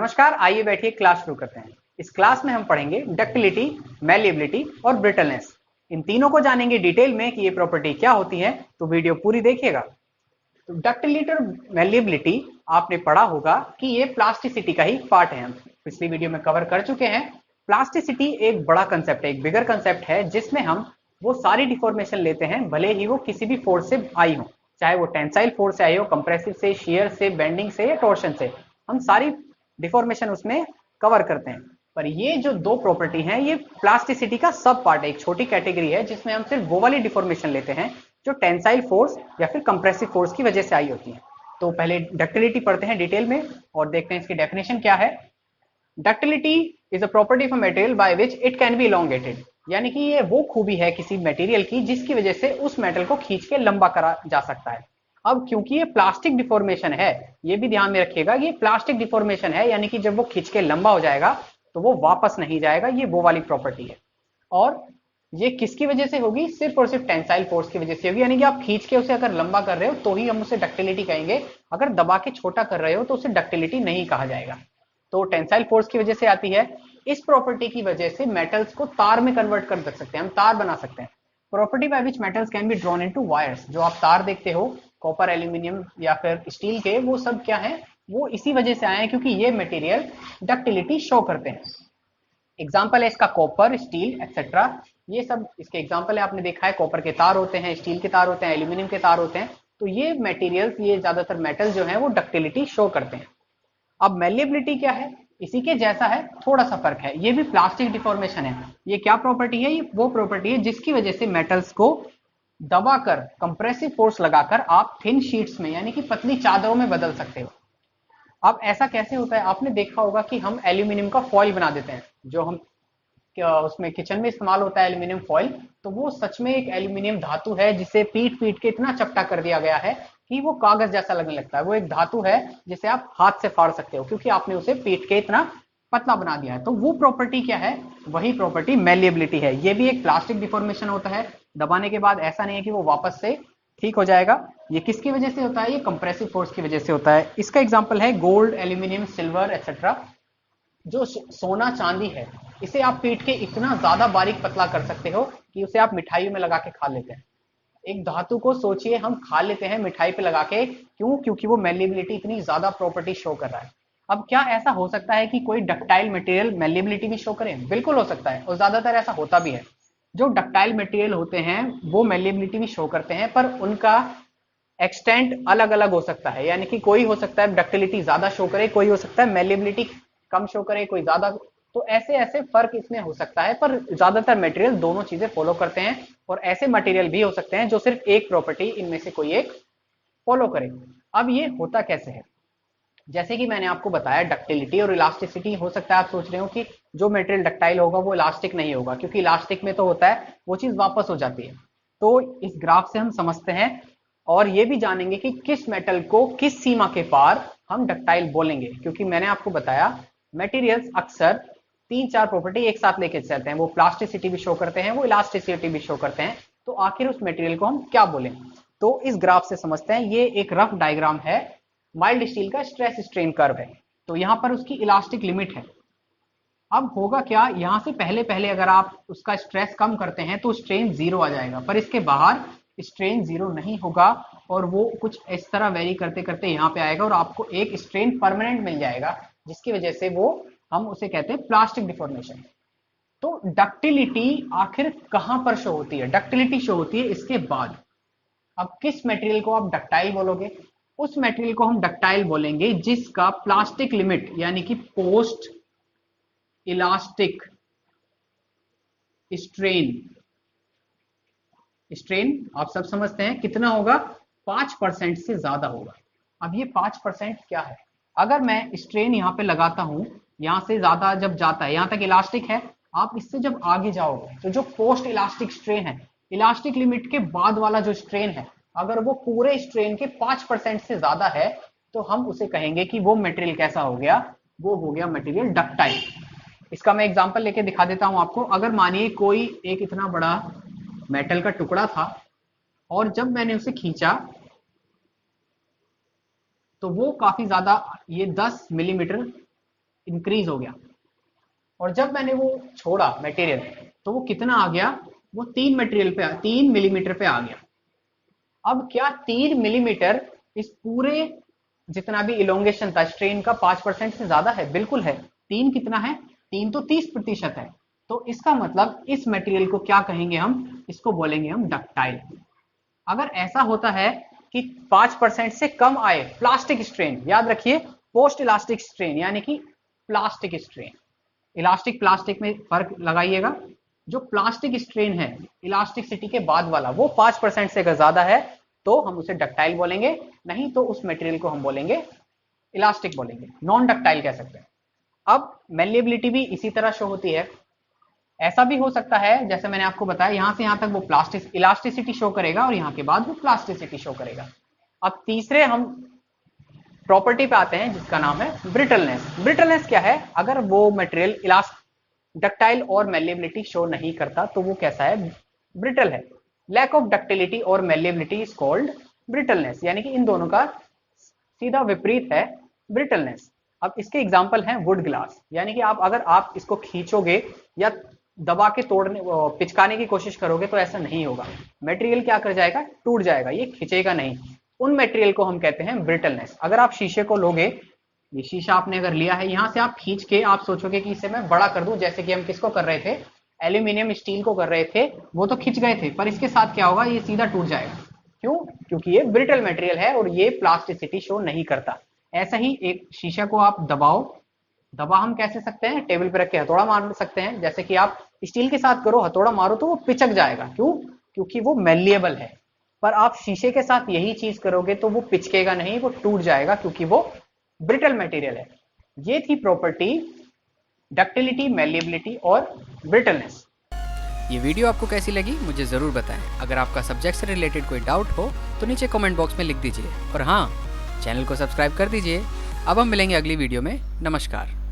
नमस्कार, आइए बैठिए क्लास शुरू करते हैं। इस क्लास में हम पढ़ेंगे डक्टिलिटी, मैलिएबिलिटी और ब्रिटलनेस। इन तीनों को जानेंगे डिटेल में कि ये प्रॉपर्टी क्या होती है, तो वीडियो पूरी देखिएगा। तो डक्टिलिटी और मैलिएबिलिटी आपने पढ़ा होगा कि ये प्लास्टिसिटी का ही पार्ट है। हम पिछली वीडियो में कवर कर चुके हैं। प्लास्टिसिटी एक बड़ा कंसेप्ट है, एक बिगर कंसेप्ट है, जिसमें हम वो सारी डिफॉर्मेशन लेते हैं, भले ही वो किसी भी फोर्स से आई हो, चाहे वो टेंसाइल फोर्स से आई हो, कंप्रेसिव से, शियर से, बेंडिंग से या टॉर्शन से। हम सारी डिफॉर्मेशन उसमें कवर करते हैं। पर ये जो दो प्रॉपर्टी हैं, ये प्लास्टिसिटी का सब पार्ट है, एक छोटी कैटेगरी है जिसमें हम सिर्फ वो वाली डिफॉर्मेशन लेते हैं जो टेंसाइल फोर्स या फिर कंप्रेसिव फोर्स की वजह से आई होती है। तो पहले डक्टिलिटी पढ़ते हैं डिटेल में और देखते हैं इसकी डेफिनेशन क्या है। Ductility is a property of a material by which it can be elongated, यानी कि ये वो खूबी है किसी मटेरियल की जिसकी वजह से उस मेटल को खींच के लंबा करा जा सकता है। अब क्योंकि ये प्लास्टिक डिफॉर्मेशन है, ये भी ध्यान में रखिएगा, ये प्लास्टिक डिफॉर्मेशन है, यानी कि जब वो खींच के लंबा हो जाएगा तो वो वापस नहीं जाएगा, ये वो वाली प्रॉपर्टी है। और ये किसकी वजह से होगी? सिर्फ और सिर्फ टेंसाइल फोर्स की वजह से होगी, यानी कि आप खींच के उसे अगर लंबा कर रहे हो तो ही हम उसे डक्टिलिटी कहेंगे, अगर दबा के छोटा कर रहे हो तो उसे डक्टिलिटी नहीं कहा जाएगा। तो टेंसाइल फोर्स की वजह से आती है। इस प्रॉपर्टी की वजह से मेटल्स को तार में कन्वर्ट कर सकते हैं, हम तार बना सकते हैं। Property by which metals can be drawn into wires, जो आप तार देखते हो कॉपर, एल्यूमिनियम या फिर स्टील के, वो सब क्या है, वो इसी वजह से आए हैं क्योंकि ये मटेरियल डक्टिलिटी शो करते हैं। एग्जाम्पल है इसका कॉपर, स्टील एक्सेट्रा, ये सब इसके एग्जाम्पल है। आपने देखा है कॉपर के तार होते हैं, स्टील के तार होते हैं, एल्यूमिनियम के तार होते हैं। तो ये मटेरियल्स, ये ज्यादातर मेटल जो है वो डक्टिलिटी शो करते हैं। अब मैलिएबिलिटी क्या है? इसी के जैसा है, थोड़ा सा फर्क है। ये भी प्लास्टिक डिफॉर्मेशन है। ये क्या प्रॉपर्टी है? ये वो प्रॉपर्टी है जिसकी वजह से मेटल्स को दबाकर, कंप्रेसिव फोर्स लगाकर आप थिन शीट्स में, यानी कि पतली चादरों में बदल सकते हो। अब ऐसा कैसे होता है? आपने देखा होगा कि हम एल्यूमिनियम का फॉइल बना देते हैं, जो हम उसमें किचन में इस्तेमाल होता है एल्यूमिनियम फॉइल। तो वो सच में एक एल्यूमिनियम धातु है जिसे पीट पीट के इतना चपटा कर दिया गया है कि वो कागज जैसा लगने लगता है। वो एक धातु है जिसे आप हाथ से फाड़ सकते हो, क्योंकि आपने उसे पीट के इतना पतला बना दिया है। तो वो प्रॉपर्टी क्या है? वही प्रॉपर्टी मैलिएबिलिटी है। ये भी एक प्लास्टिक डिफॉर्मेशन होता है। दबाने के बाद ऐसा नहीं है कि वो वापस से ठीक हो जाएगा। ये किसकी वजह से होता है? ये कंप्रेसिव फोर्स की वजह से होता है। इसका एग्जाम्पल है गोल्ड, एल्यूमिनियम, सिल्वर एक्सेट्रा। जो सोना चांदी है, इसे आप पीट के इतना ज्यादा बारीक पतला कर सकते हो कि उसे आप मिठाइयों में लगा के खा लेते हैं। एक धातु को सोचिए, हम खा लेते हैं मिठाई पे लगा के, क्यों? क्योंकि वो मैलिएबिलिटी इतनी ज्यादा प्रॉपर्टी शो कर रहा है। अब क्या ऐसा हो सकता है कि कोई डक्टाइल मटेरियल मैलिएबिलिटी भी शो करे? बिल्कुल हो सकता है, और ज्यादातर ऐसा होता भी है। जो डक्टाइल मटेरियल होते हैं वो मैलिएबिलिटी भी शो करते हैं, पर उनका एक्सटेंट अलग अलग हो सकता है। यानी कि कोई हो सकता है डक्टिलिटी ज्यादा शो करे, कोई हो सकता है मैलिएबिलिटी कम शो करे, कोई ज्यादा। तो ऐसे ऐसे फर्क इसमें हो सकता है, पर ज्यादातर मटेरियल दोनों चीजें फॉलो करते हैं। और ऐसे मटेरियल भी हो सकते हैं जो सिर्फ एक प्रॉपर्टी इनमें से कोई एक फॉलो करे। अब ये होता कैसे है? जैसे कि मैंने आपको बताया, डक्टिलिटी और इलास्टिसिटी। हो सकता है आप सोच रहे हो कि जो मटेरियल डक्टाइल होगा वो इलास्टिक नहीं होगा, क्योंकि इलास्टिक में तो होता है वो चीज वापस हो जाती है। तो इस ग्राफ से हम समझते हैं और ये भी जानेंगे कि किस मेटल को किस सीमा के पार हम डक्टाइल बोलेंगे। क्योंकि मैंने आपको बताया मटेरियल्स अक्सर तीन चार प्रॉपर्टी एक साथ लेके चलते हैं, वो प्लास्टिसिटी भी शो करते हैं, वो इलास्टिसिटी भी शो करते हैं। तो आखिर उस मटेरियल को हम क्या बोलें? तो इस ग्राफ से समझते हैं। ये एक रफ डायग्राम है माइल्ड स्टील का स्ट्रेस स्ट्रेन कर्व है। तो यहां पर उसकी इलास्टिक लिमिट है। अब होगा क्या, यहां से पहले पहले अगर आप उसका स्ट्रेस कम करते हैं तो स्ट्रेन जीरो आ जाएगा, पर इसके बाहर स्ट्रेन जीरो नहीं होगा, और वो कुछ इस तरह वेरी करते करते यहां पे आएगा और आपको एक स्ट्रेन परमानेंट मिल जाएगा, जिसकी वजह से वो, हम उसे कहते हैं प्लास्टिक डिफॉर्मेशन। तो डक्टिलिटी आखिर कहां पर शो होती है? डक्टिलिटी शो होती है इसके बाद। अब किस मटेरियल को आप डक्टाइल बोलोगे? उस मटेरियल को हम डक्टाइल बोलेंगे जिसका प्लास्टिक लिमिट, यानी कि पोस्ट इलास्टिक स्ट्रेन, स्ट्रेन आप सब समझते हैं कितना होगा? 5% से ज्यादा होगा। अब ये 5% क्या है? अगर मैं स्ट्रेन यहां पे लगाता हूं, यहां से ज्यादा जब जाता है, यहां तक इलास्टिक है, आप इससे जब आगे जाओगे तो जो पोस्ट इलास्टिक स्ट्रेन है, इलास्टिक लिमिट के बाद वाला जो स्ट्रेन है, अगर वो पूरे स्ट्रेन के 5% से ज्यादा है, तो हम उसे कहेंगे कि वो मटेरियल कैसा हो गया? वो हो गया मटेरियल डक्टाइल। इसका मैं एग्जांपल लेके दिखा देता हूं आपको। अगर मानिए कोई एक इतना बड़ा मेटल का टुकड़ा था, और जब मैंने उसे खींचा तो वो काफी ज्यादा, ये 10 मिलीमीटर इंक्रीज हो गया। और जब मैंने वो छोड़ा मटेरियल तो वो कितना आ गया, वो 3 मिलीमीटर पे आ गया। अब क्या 3 मिलीमीटर इस पूरे जितना भी इलोंगेशन था स्ट्रेन का 5% से ज्यादा है? बिल्कुल है। 3 कितना है? 3 तो 30% है। तो इसका मतलब इस मटेरियल को क्या कहेंगे हम? इसको बोलेंगे हम डक्टाइल। अगर ऐसा होता है कि 5% से कम आए प्लास्टिक स्ट्रेन, याद रखिए पोस्ट इलास्टिक स्ट्रेन यानी कि प्लास्टिक स्ट्रेन, इलास्टिक प्लास्टिक में फर्क लगाइएगा। जो प्लास्टिक स्ट्रेन है इलास्टिसिटी के बाद वाला वो 5% से अगर ज्यादा है तो हम उसे डक्टाइल बोलेंगे, नहीं तो उस मटेरियल को हम बोलेंगे इलास्टिक बोलेंगे, नॉन डक्टाइल कह सकते हैं। अब मेलिएबिलिटी भी इसी तरह शो होती है। ऐसा भी हो सकता है जैसे मैंने आपको बताया यहां से यहां तक वो प्लास्टिक इलास्टिसिटी शो करेगा और यहां के बाद वो प्लास्टिसिटी शो करेगा। अब तीसरे हम प्रॉपर्टी पे आते हैं जिसका नाम है ब्रिटलनेस। ब्रिटलनेस क्या है? अगर वो मटेरियल डक्टाइल और मेलिएबिलिटी शो नहीं करता तो वो कैसा है? ब्रिटल है। लैक ऑफ डक्टिलिटी और मेलिएबिलिटी इज कॉल्ड ब्रिटलनेस, यानी कि इन दोनों का सीधा विपरीत है ब्रिटलनेस। अब इसके एग्जांपल हैं वुड ग्लास, यानी कि अगर आप इसको खींचोगे या दबा के तोड़ने पिचकाने की कोशिश करोगे तो ऐसा नहीं होगा, मटेरियल क्या कर जाएगा? टूट जाएगा, ये खींचेगा नहीं। उन मटेरियल को हम कहते हैं ब्रिटलनेस। अगर आप शीशे को लोगे, ये शीशा आपने अगर लिया है, यहां से आप खींच के आप सोचोगे कि इसे मैं बड़ा कर दूं, जैसे कि हम किसको कर रहे थे? एल्यूमिनियम स्टील को कर रहे थे, वो तो खिंच गए थे, पर इसके साथ क्या होगा? ये सीधा टूट जाएगा। क्यों? क्योंकि ये ब्रिटल मटेरियल है और ये प्लास्टिसिटी शो नहीं करता। ऐसा ही एक शीशा को आप दबाओ, दबा हम कैसे सकते हैं? टेबल पे रख के हथौड़ा मार सकते हैं। जैसे कि आप स्टील के साथ करो, हथौड़ा मारो तो वो पिचक जाएगा। क्यों? क्योंकि वो मेलिएबल है। पर आप शीशे के साथ यही चीज करोगे तो वो पिचकेगा नहीं, वो टूट जाएगा, क्योंकि वो ब्रिटल मटेरियल है। ये थी प्रॉपर्टी डक्टिलिटी, मेलिएबिलिटी और ब्रिटलनेस। ये वीडियो आपको कैसी लगी मुझे ज़रूर बताएं। अगर आपका सब्जेक्ट से रिलेटेड कोई डाउट हो तो नीचे कमेंट बॉक्स में लिख दीजिए। और हाँ, चैनल को सब्सक्राइब कर दीजिए। अब हम मिलेंगे अगली वीडियो में। नमस्कार।